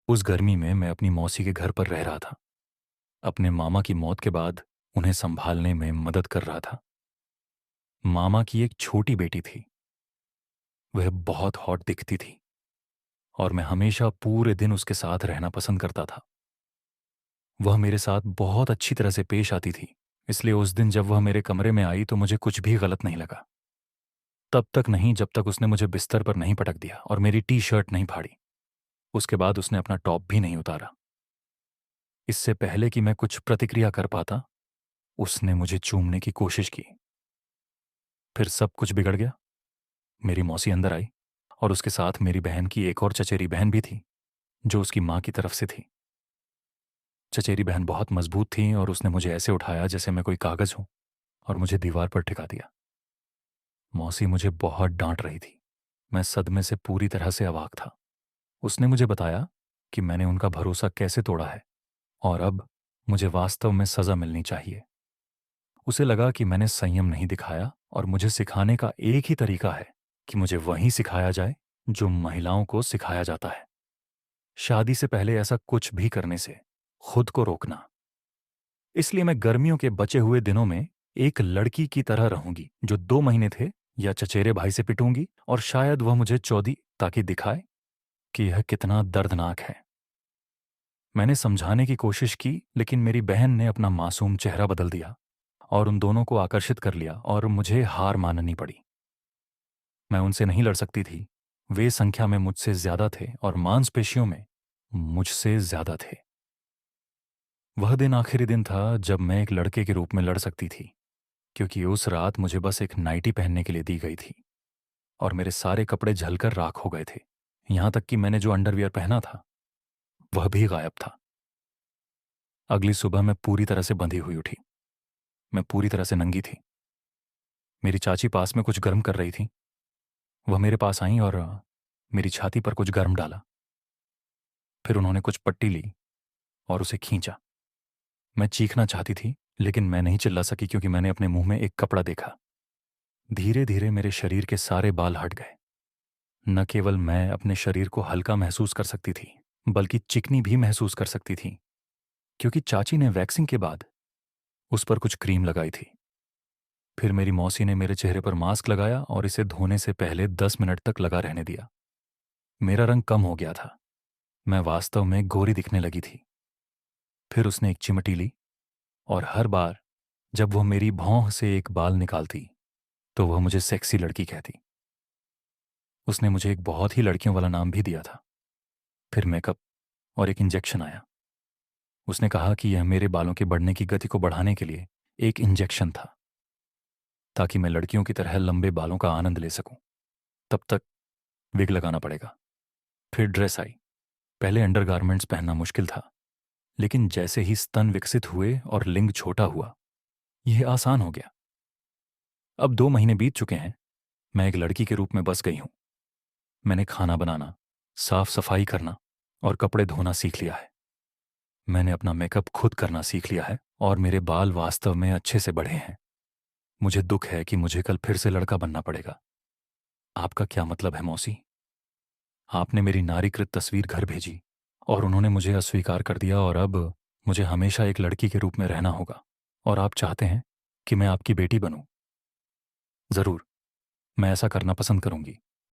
उस गर्मी में मैं अपनी मौसी के घर पर रह रहा था। अपने मामा की मौत के बाद उन्हें संभालने में मदद कर रहा था। मामा की एक छोटी बेटी थी। वह बहुत हॉट दिखती थी और मैं हमेशा पूरे दिन उसके साथ रहना पसंद करता था। वह मेरे साथ बहुत अच्छी तरह से पेश आती थी, इसलिए उस दिन जब वह मेरे कमरे में आई तो मुझे कुछ भी गलत नहीं लगा। तब तक नहीं जब तक उसने मुझे बिस्तर पर नहीं पटक दिया और मेरी टी शर्ट नहीं फाड़ी। उसके बाद उसने अपना टॉप भी नहीं उतारा। इससे पहले कि मैं कुछ प्रतिक्रिया कर पाता, उसने मुझे चूमने की कोशिश की। फिर सब कुछ बिगड़ गया। मेरी मौसी अंदर आई और उसके साथ मेरी बहन की एक और चचेरी बहन भी थी, जो उसकी माँ की तरफ से थी। चचेरी बहन बहुत मजबूत थी और उसने मुझे ऐसे उठाया जैसे मैं कोई कागज हूं और मुझे दीवार पर टिका दिया। मौसी मुझे बहुत डांट रही थी। मैं सदमे से पूरी तरह से अवाक था। उसने मुझे बताया कि मैंने उनका भरोसा कैसे तोड़ा है और अब मुझे वास्तव में सजा मिलनी चाहिए। उसे लगा कि मैंने संयम नहीं दिखाया और मुझे सिखाने का एक ही तरीका है कि मुझे वही सिखाया जाए जो महिलाओं को सिखाया जाता है। शादी से पहले ऐसा कुछ भी करने से खुद को रोकना। इसलिए मैं गर्मियों के बचे हुए दिनों में एक लड़की की तरह रहूंगी जो 2 महीने थे, या चचेरे भाई से पिटूंगी और शायद वह मुझे चौधी, ताकि दिखाए कि यह कितना दर्दनाक है। मैंने समझाने की कोशिश की, लेकिन मेरी बहन ने अपना मासूम चेहरा बदल दिया और उन दोनों को आकर्षित कर लिया और मुझे हार माननी पड़ी। मैं उनसे नहीं लड़ सकती थी। वे संख्या में मुझसे ज्यादा थे और मांसपेशियों में मुझसे ज्यादा थे। वह दिन आखिरी दिन था जब मैं एक लड़के के रूप में लड़ सकती थी, क्योंकि उस रात मुझे बस एक नाइटी पहनने के लिए दी गई थी और मेरे सारे कपड़े झलकर राख हो गए थे। यहां तक कि मैंने जो अंडरवियर पहना था वह भी गायब था। अगली सुबह मैं पूरी तरह से बंधी हुई उठी। मैं पूरी तरह से नंगी थी। मेरी चाची पास में कुछ गर्म कर रही थी। वह मेरे पास आई और मेरी छाती पर कुछ गर्म डाला। फिर उन्होंने कुछ पट्टी ली और उसे खींचा। मैं चीखना चाहती थी, लेकिन मैं नहीं चिल्ला सकी क्योंकि मैंने अपने मुंह में एक कपड़ा देखा। धीरे धीरे मेरे शरीर के सारे बाल हट गए। न केवल मैं अपने शरीर को हल्का महसूस कर सकती थी, बल्कि चिकनी भी महसूस कर सकती थी, क्योंकि चाची ने वैक्सिंग के बाद उस पर कुछ क्रीम लगाई थी। फिर मेरी मौसी ने मेरे चेहरे पर मास्क लगाया और इसे धोने से पहले 10 मिनट तक लगा रहने दिया। मेरा रंग कम हो गया था। मैं वास्तव में गोरी दिखने लगी थी। फिर उसने एक चिमटी ली और हर बार जब वह मेरी भौं से एक बाल निकालती तो वह मुझे सेक्सी लड़की कहती। उसने मुझे एक बहुत ही लड़कियों वाला नाम भी दिया था। फिर मेकअप और एक इंजेक्शन आया। उसने कहा कि यह मेरे बालों के बढ़ने की गति को बढ़ाने के लिए एक इंजेक्शन था, ताकि मैं लड़कियों की तरह लंबे बालों का आनंद ले सकूं। तब तक विग लगाना पड़ेगा। फिर ड्रेस आई। पहले अंडरगारमेंट्स पहनना मुश्किल था, लेकिन जैसे ही स्तन विकसित हुए और लिंग छोटा हुआ, यह आसान हो गया। अब 2 महीने बीत चुके हैं। मैं एक लड़की के रूप में बस गई हूं। मैंने खाना बनाना, साफ सफाई करना और कपड़े धोना सीख लिया है। मैंने अपना मेकअप खुद करना सीख लिया है और मेरे बाल वास्तव में अच्छे से बढ़े हैं। मुझे दुख है कि मुझे कल फिर से लड़का बनना पड़ेगा। आपका क्या मतलब है मौसी? आपने मेरी नारीकृत तस्वीर घर भेजी और उन्होंने मुझे अस्वीकार कर दिया और अब मुझे हमेशा एक लड़की के रूप में रहना होगा, और आप चाहते हैं कि मैं आपकी बेटी बनूं। जरूर, मैं ऐसा करना पसंद करूंगी।